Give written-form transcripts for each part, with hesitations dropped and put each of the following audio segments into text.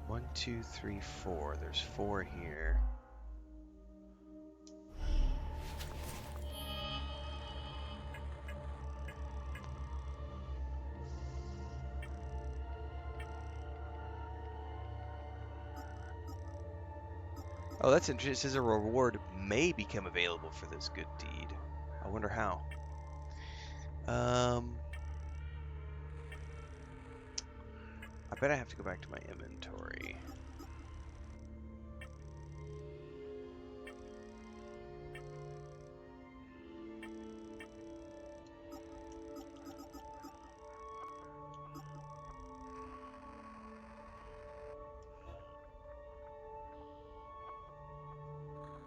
1, 2, 3, 4. There's 4 here. Oh, that's interesting. It says a reward may become available for this good deed. I wonder how. I bet I have to go back to my inventory.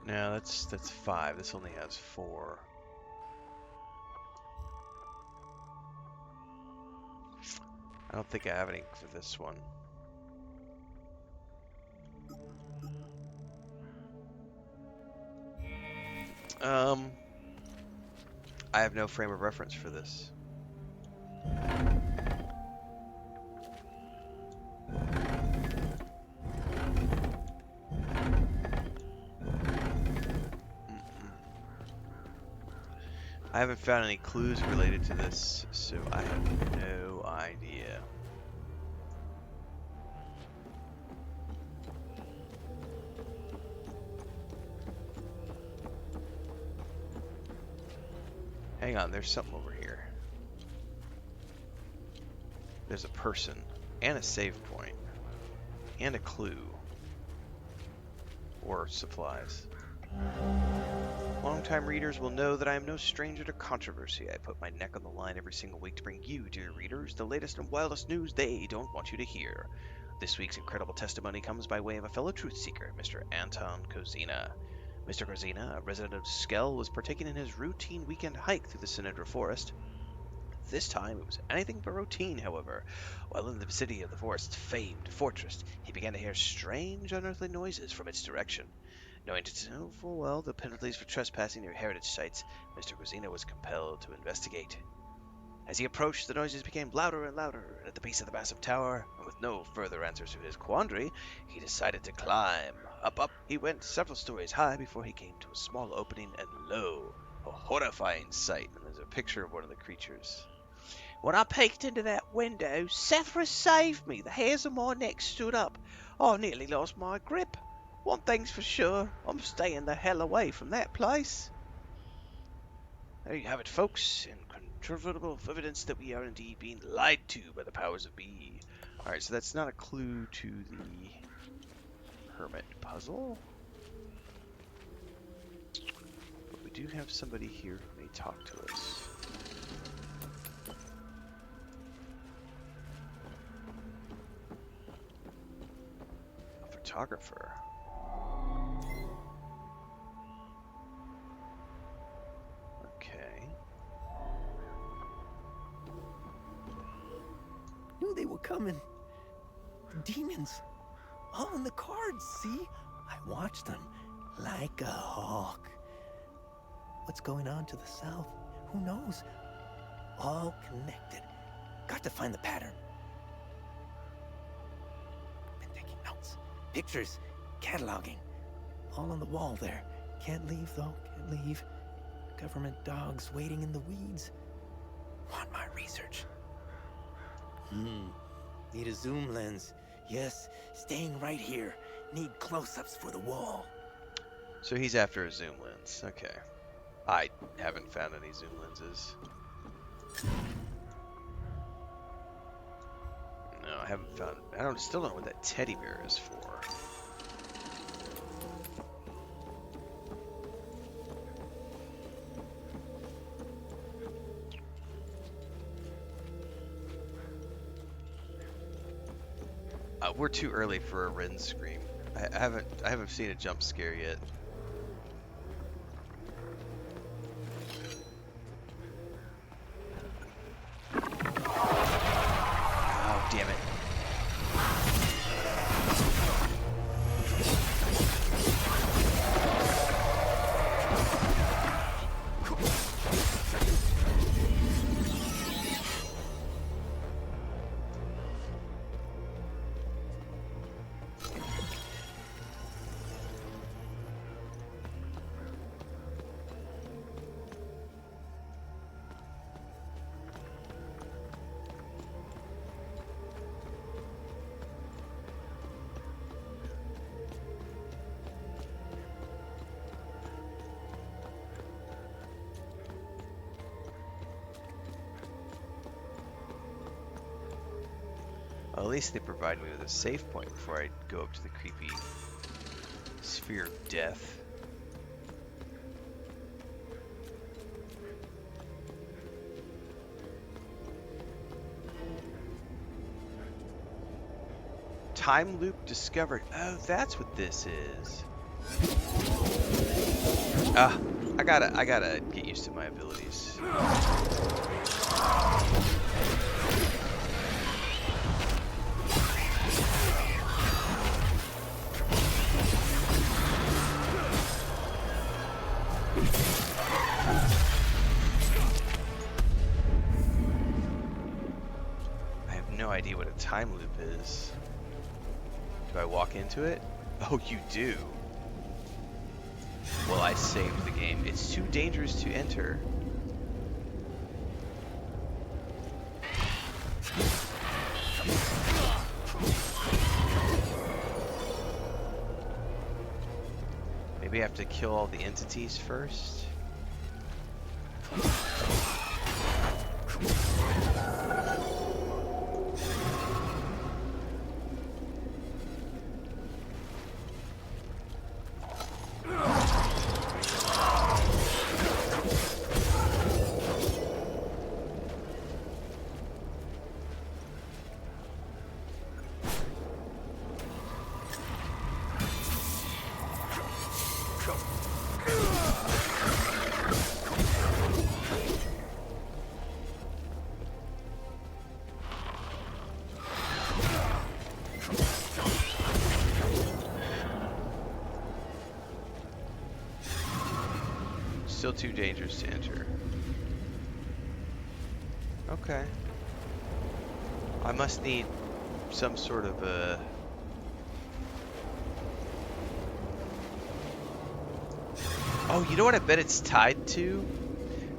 No, that's 5. This only has 4. I don't think I have any for this one. I have no frame of reference for this. I haven't found any clues related to this, so I have no idea. Hang on, there's something over here. There's a person, and a save point, and a clue. Or supplies. Longtime readers will know that I am no stranger to controversy. I put my neck on the line every single week to bring you, dear readers, the latest and wildest news they don't want you to hear. This week's incredible testimony comes by way of a fellow truth seeker, Mr. Anton Kozina. Mr. Kozina, a resident of Skell, was partaking in his routine weekend hike through the Sinedra Forest. This time it was anything but routine, however. While in the vicinity of the forest's famed fortress, he began to hear strange, unearthly noises from its direction. Knowing to know full well the penalties for trespassing near heritage sites, Mr. Kozina was compelled to investigate. As he approached, the noises became louder and louder, and at the base of the massive tower, and with no further answers to his quandary, he decided to climb. Up he went several stories high before he came to a small opening, and lo, a horrifying sight. And there's a picture of one of the creatures. When I peeked into that window, Sephirus saved me. The hairs on my neck stood up. I nearly lost my grip. One thing's for sure, I'm staying the hell away from that place. There you have it, folks. Incontrovertible evidence that we are indeed being lied to by the powers of be. Alright, so that's not a clue to the hermit puzzle. But we do have somebody here who may talk to us. A photographer. Knew they were coming. The demons. All in the cards, see? I watched them like a hawk. What's going on to the south? Who knows? All connected. Got to find the pattern. Been taking notes. Pictures. Cataloging. All on the wall there. Can't leave, though. Can't leave. Government dogs waiting in the weeds. Want my research. Need a zoom lens. Yes, staying right here. Need close-ups for the wall. So he's after a zoom lens. Okay. I haven't found any zoom lenses. No, I haven't found... still don't know what that teddy bear is for. We're too early for a Ren scream. I haven't seen a jump scare yet. Oh, damn it. least they provide me with a save point before I go up to the creepy sphere of death. Time loop discovered. Oh, that's what this is. I gotta get used to my abilities. I have no idea what a time loop is. Do I walk into it? Oh, you do. Well, I saved the game. It's too dangerous to enter. Maybe I have to kill all the entities first? Still too dangerous to enter. Okay. I must need some sort of a... Oh, you know what I bet it's tied to?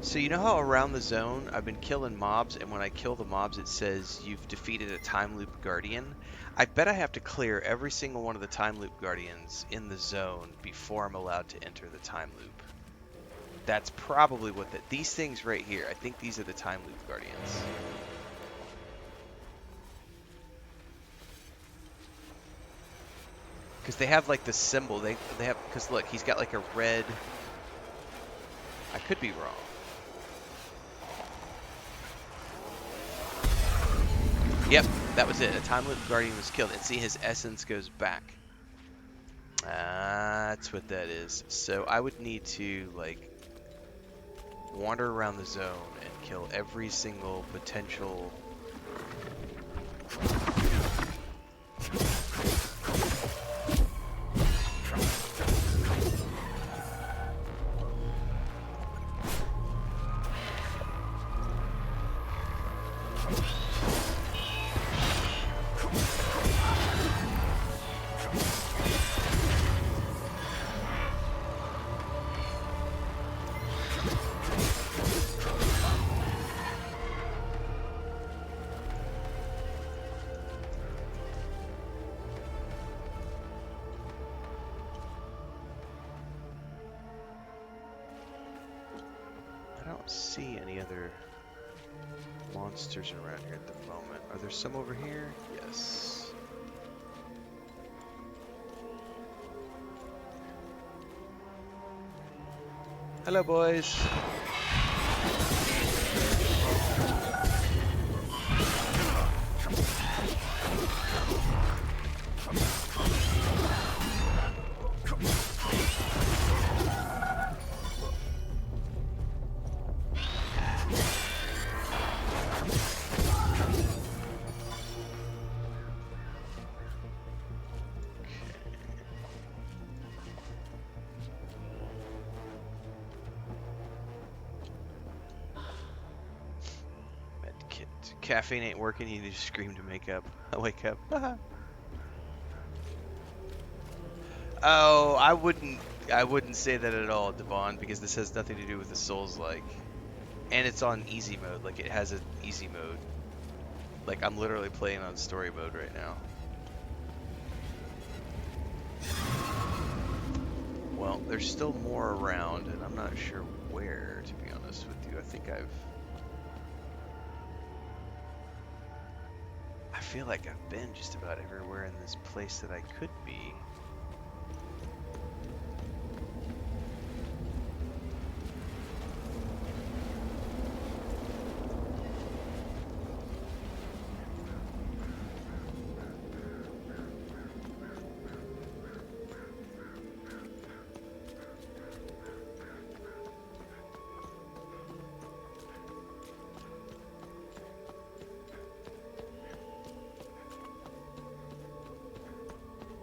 So you know how around the zone I've been killing mobs, and when I kill the mobs it says you've defeated a time loop guardian? I bet I have to clear every single one of the time loop guardians in the zone before I'm allowed to enter the time loop. That's probably what these things right here, I think these are the time loop guardians. Because they have like the symbol, they have, because look, he's got like a red, I could be wrong. Yep, that was it. A time loop guardian was killed, and see his essence goes back. That's what that is. So I would need to like wander around the zone and kill every single potential see any other monsters around here at the moment. Are there some over here? Yes. Hello, boys. Caffeine ain't working, you need to scream to make up. Wake up. Oh, I wouldn't say that at all, Devon, because this has nothing to do with the Souls-like. And it's on easy mode, like it has an easy mode. Like I'm literally playing on story mode right now. Well, there's still more around, and I'm not sure where, to be honest with you. I feel like I've been just about everywhere in this place that I could be.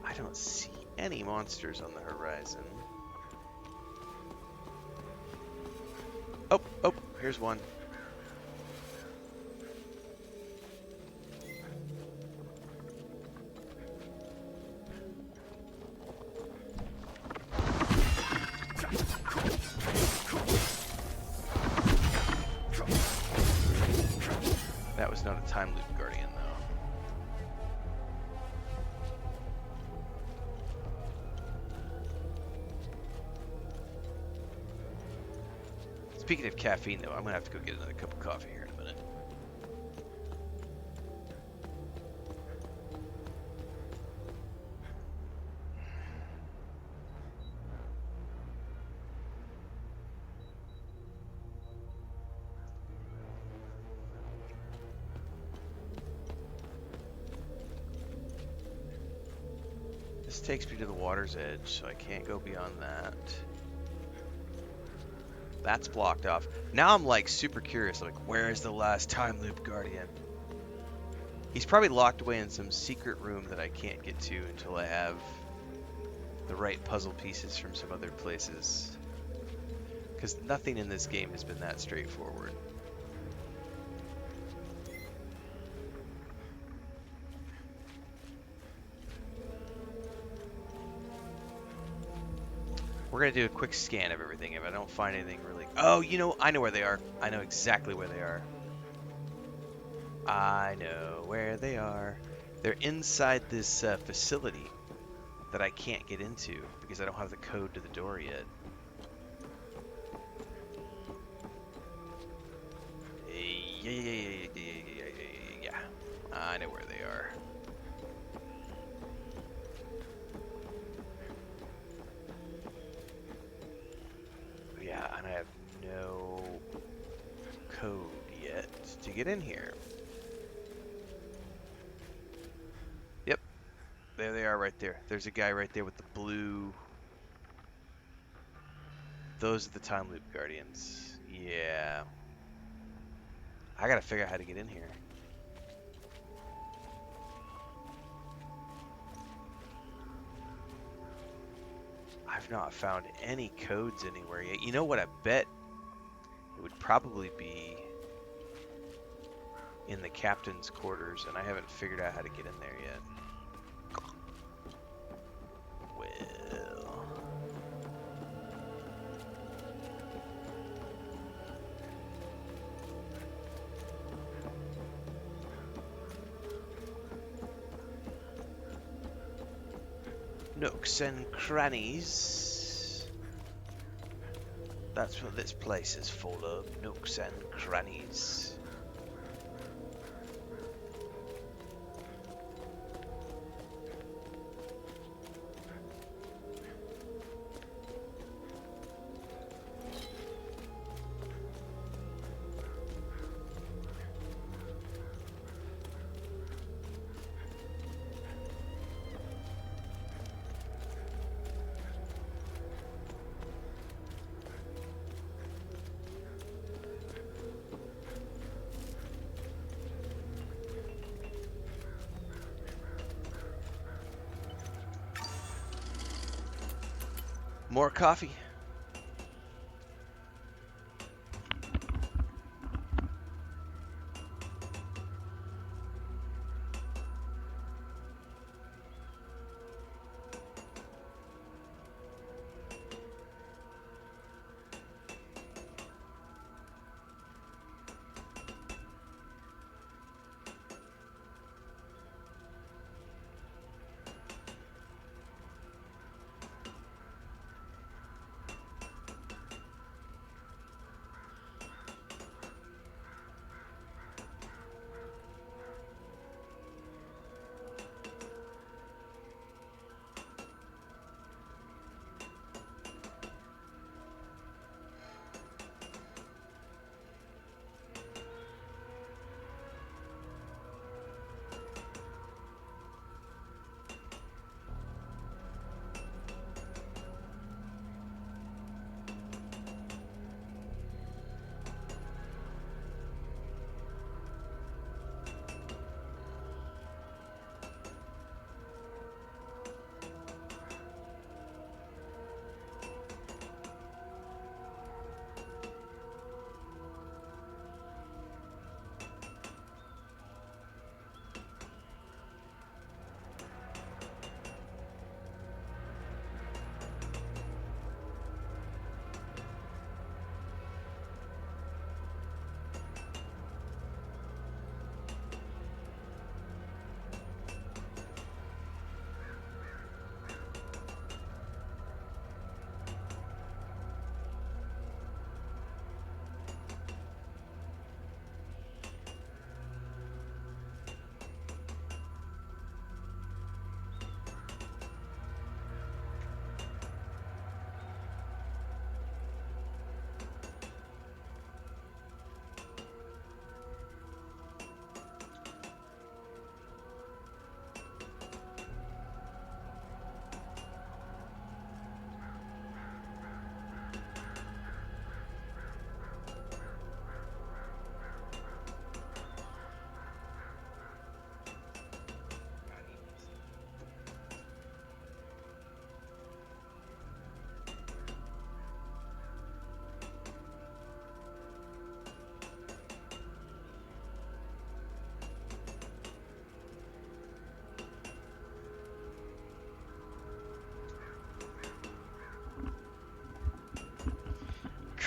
I don't see any monsters on the horizon. Oh, oh, here's one. That was not a time loop guardian, though. Speaking of caffeine, though, I'm gonna have to go get another cup of coffee here in a minute. This takes me to the water's edge, so I can't go beyond that. That's blocked off. Now I'm like super curious, like where is the last time loop guardian? He's probably locked away in some secret room that I can't get to until I have the right puzzle pieces from some other places. Because nothing in this game has been that straightforward. We're going to do a quick scan of everything. If I don't find anything really... Oh, you know, I know where they are. I know exactly where they are. I know where they are. They're inside this facility that I can't get into because I don't have the code to the door yet. Yeah. I know where they are. Yeah, and I have no code yet to get in here. Yep. There they are right there. There's a guy right there with the blue. Those are the time loop guardians. Yeah. I gotta figure out how to get in here. I've not found any codes anywhere yet. You know what? I bet it would probably be in the captain's quarters, and I haven't figured out how to get in there yet. Well... nooks and crannies. That's what this place is full of, nooks and crannies. More coffee.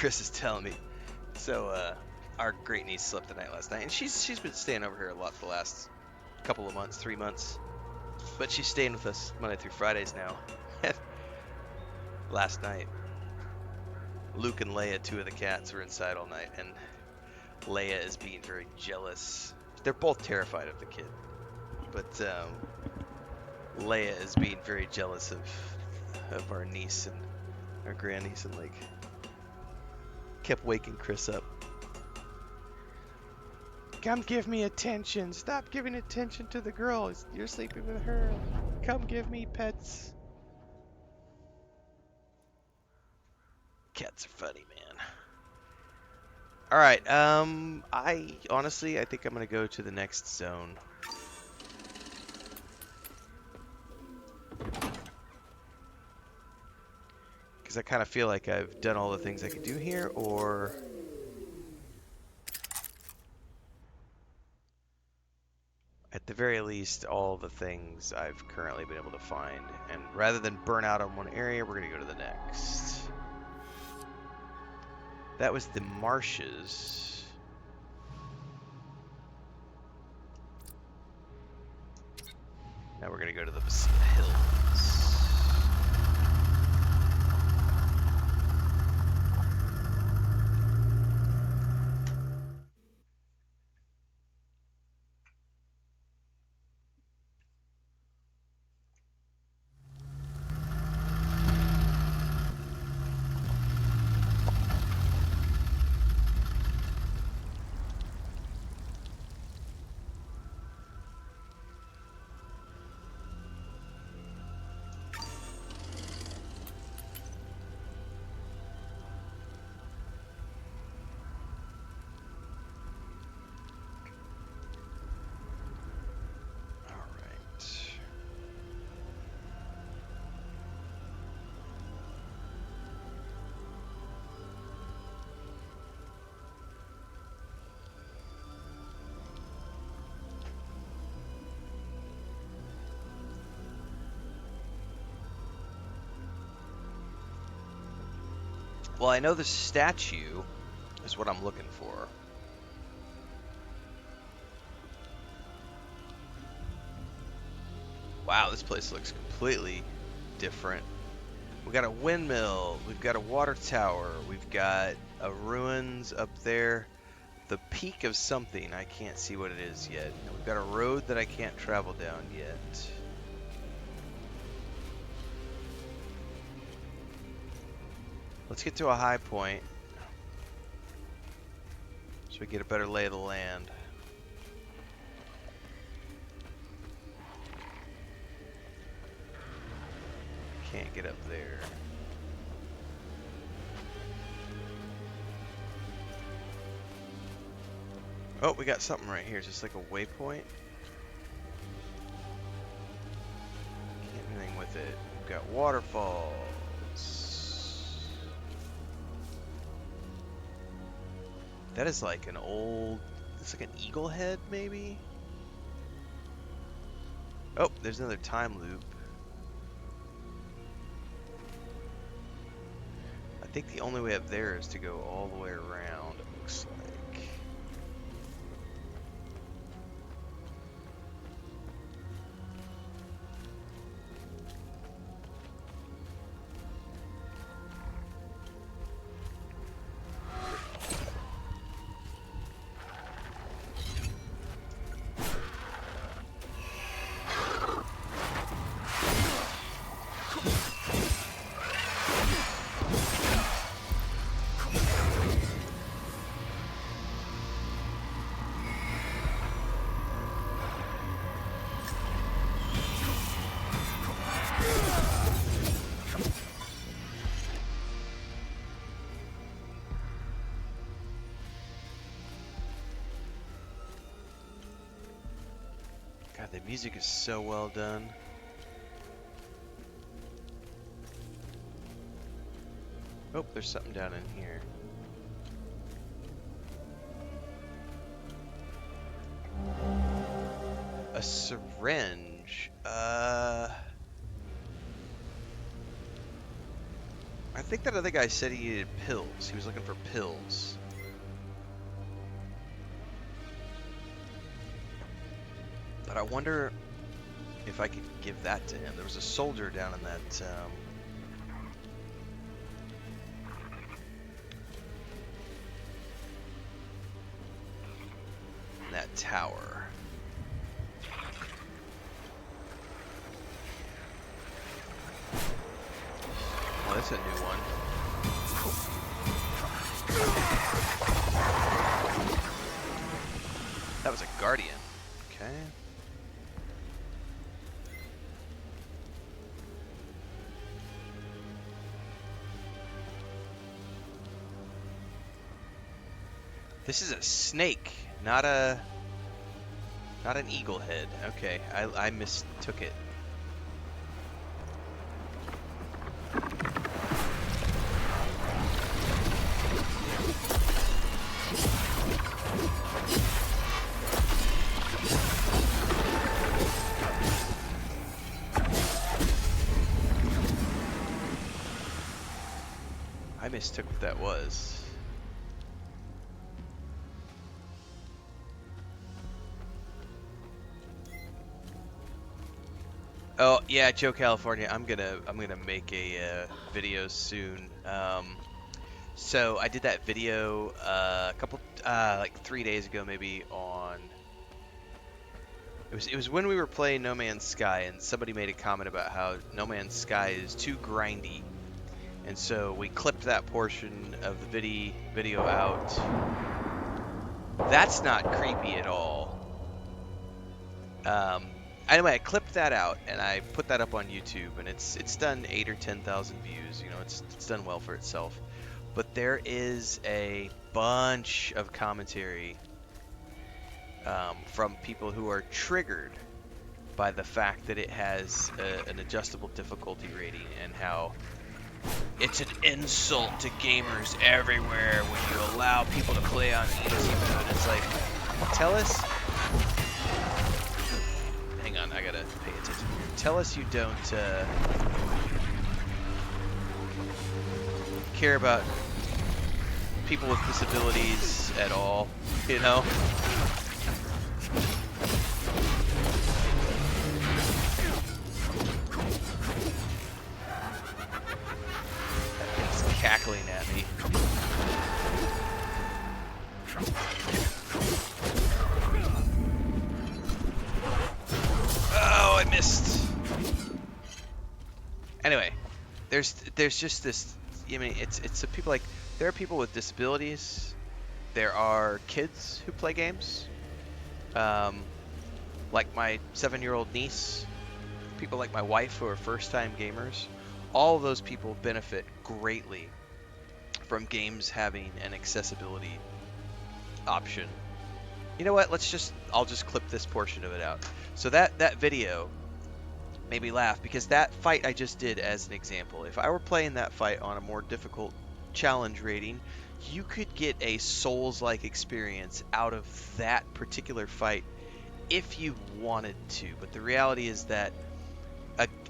Chris is telling me. So, our great niece slept the night last night, and she's been staying over here a lot the last couple of months, 3 months. But she's staying with us Monday through Fridays now. Last night, Luke and Leia, two of the cats, were inside all night, and Leia is being very jealous. They're both terrified of the kid, but Leia is being very jealous of our niece and our grandniece, and like kept waking Chris up. Come give me attention. Stop giving attention to the girl. You're sleeping with her. Come give me pets. Cats are funny, man. All right. I honestly, I think I'm gonna go to the next zone. Because I kind of feel like I've done all the things I could do here, or at the very least, all the things I've currently been able to find. And rather than burn out on one area, we're going to go to the next. That was the marshes. Now we're going to go to the hills. Well, I know the statue is what I'm looking for. Wow, this place looks completely different. We got a windmill, we've got a water tower, we've got a ruins up there, the peak of something, I can't see what it is yet. And we've got a road that I can't travel down yet. Let's get to a high point so we get a better lay of the land. Can't get up there. Oh, we got something right here. Is this like a waypoint? Can't do anything with it. We've got waterfalls. That is like an old... It's like an eagle head, maybe? Oh, there's another time loop. I think the only way up there is to go all the way around, it looks like. God, the music is so well done. Oh, there's something down in here. A syringe. I think that other guy said he needed pills. He was looking for pills. But I wonder if I could give that to him. There was a soldier down in that tower. Oh, that's a new one. That was a guardian. Okay. This is a snake, not an eagle head. Okay, I mistook it. I mistook what that was. Oh yeah, Joe California. I'm gonna make a video soon. So I did that video a couple like 3 days ago, maybe on. It was when we were playing No Man's Sky, and somebody made a comment about how No Man's Sky is too grindy, and so we clipped that portion of the video out. That's not creepy at all. Anyway, I clipped that out and I put that up on YouTube, and it's done 8 or 10,000 views. You know, it's done well for itself. But there is a bunch of commentary from people who are triggered by the fact that it has an adjustable difficulty rating, and how it's an insult to gamers everywhere when you allow people to play on easy mode. It's like, tell us. Hang on, I gotta pay attention here. Tell us you don't care about people with disabilities at all, you know? That thing's cackling at me. Oh, I missed. Anyway, there's just this. I mean, it's people like, there are people with disabilities. There are kids who play games, like my 7-year-old niece. People like my wife who are first-time gamers. All of those people benefit greatly from games having an accessibility option. You know what? I'll just clip this portion of it out. So that video made me laugh, because that fight I just did as an example. If I were playing that fight on a more difficult challenge rating, you could get a Souls-like experience out of that particular fight if you wanted to. But the reality is that,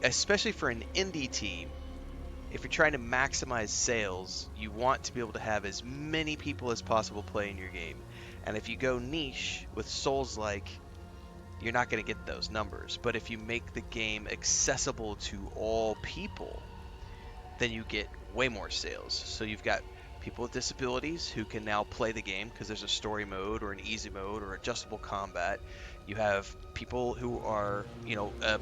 especially for an indie team, if you're trying to maximize sales, you want to be able to have as many people as possible playing your game. And if you go niche with Souls-like, you're not going to get those numbers. But if you make the game accessible to all people, then you get way more sales. So you've got people with disabilities who can now play the game because there's a story mode or an easy mode or adjustable combat. You have people who are,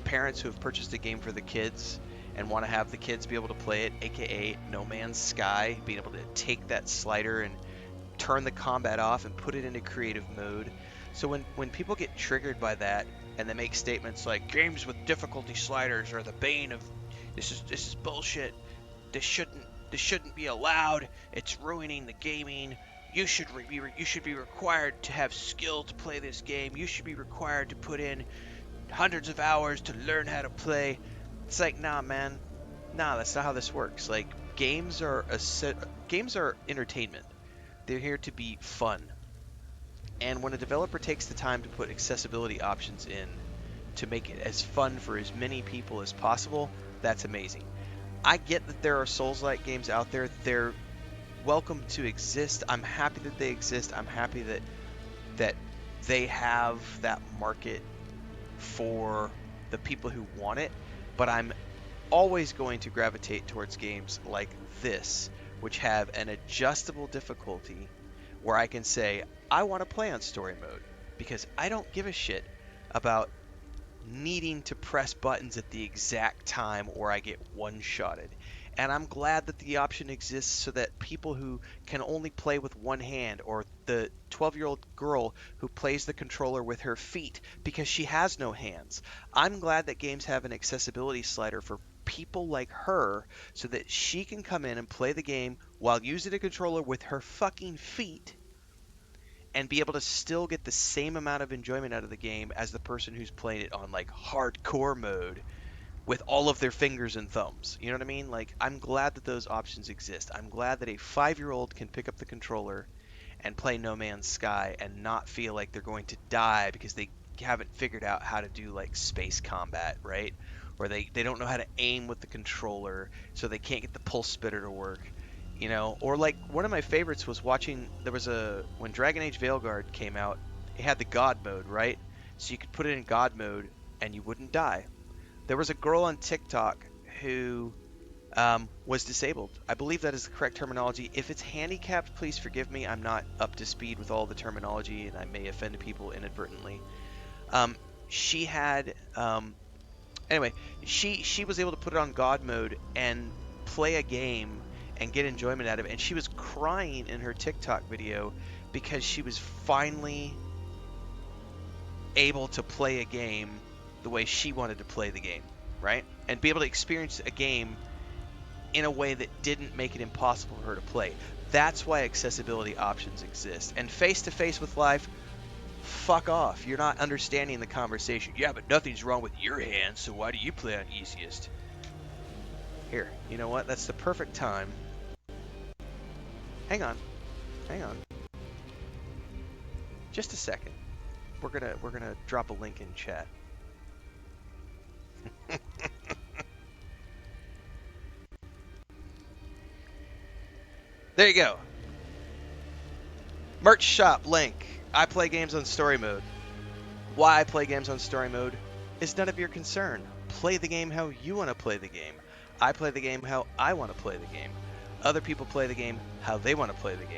parents who have purchased a game for the kids and want to have the kids be able to play it, aka No Man's Sky, being able to take that slider and turn the combat off and put it into creative mode. So when people get triggered by that and they make statements like, games with difficulty sliders are the bane of, this is bullshit, this shouldn't be allowed, it's ruining the gaming, you should be required to have skill to play this game, you should be required to put in hundreds of hours to learn how to play. It's like, nah, man, that's not how this works. Like, games are entertainment. They're here to be fun. And when a developer takes the time to put accessibility options in to make it as fun for as many people as possible, that's amazing. I get that there are Souls-like games out there. They're welcome to exist. I'm happy that they exist. I'm happy that they have that market for the people who want it. But I'm always going to gravitate towards games like this, which have an adjustable difficulty where I can say, I want to play on story mode because I don't give a shit about needing to press buttons at the exact time or I get one-shotted. And I'm glad that the option exists so that people who can only play with one hand, or the 12-year-old girl who plays the controller with her feet because she has no hands, I'm glad that games have an accessibility slider for people like her so that she can come in and play the game while using a controller with her fucking feet and be able to still get the same amount of enjoyment out of the game as the person who's playing it on like hardcore mode with all of their fingers and thumbs. You know what I mean? Like, I'm glad that those options exist. I'm glad that a 5-year-old can pick up the controller and play No Man's Sky and not feel like they're going to die because they haven't figured out how to do like space combat, right? Or they don't know how to aim with the controller, so they can't get the pulse spitter to work. Or like one of my favorites was watching. There was when Dragon Age Veilguard came out, it had the God mode, right? So you could put it in God mode and you wouldn't die. There was a girl on TikTok who was disabled. I believe that is the correct terminology. If it's handicapped, please forgive me. I'm not up to speed with all the terminology, and I may offend people inadvertently. Um, she had anyway. She was able to put it on God mode and play a game and get enjoyment out of it. And she was crying in her TikTok video because she was finally able to play a game the way she wanted to play the game, right? And be able to experience a game in a way that didn't make it impossible for her to play. That's why accessibility options exist. And face to face with life, fuck off. You're not understanding the conversation. Yeah, but nothing's wrong with your hands, so why do you play on easiest? Here, you know what? That's the perfect time. Hang on. Hang on. Just a second. We're gonna drop a link in chat. There you go. Merch shop link. I play games on story mode. Why I play games on story mode is none of your concern. Play the game how you want to play the game. I play the game how I want to play the game. Other people play the game how they want to play the game.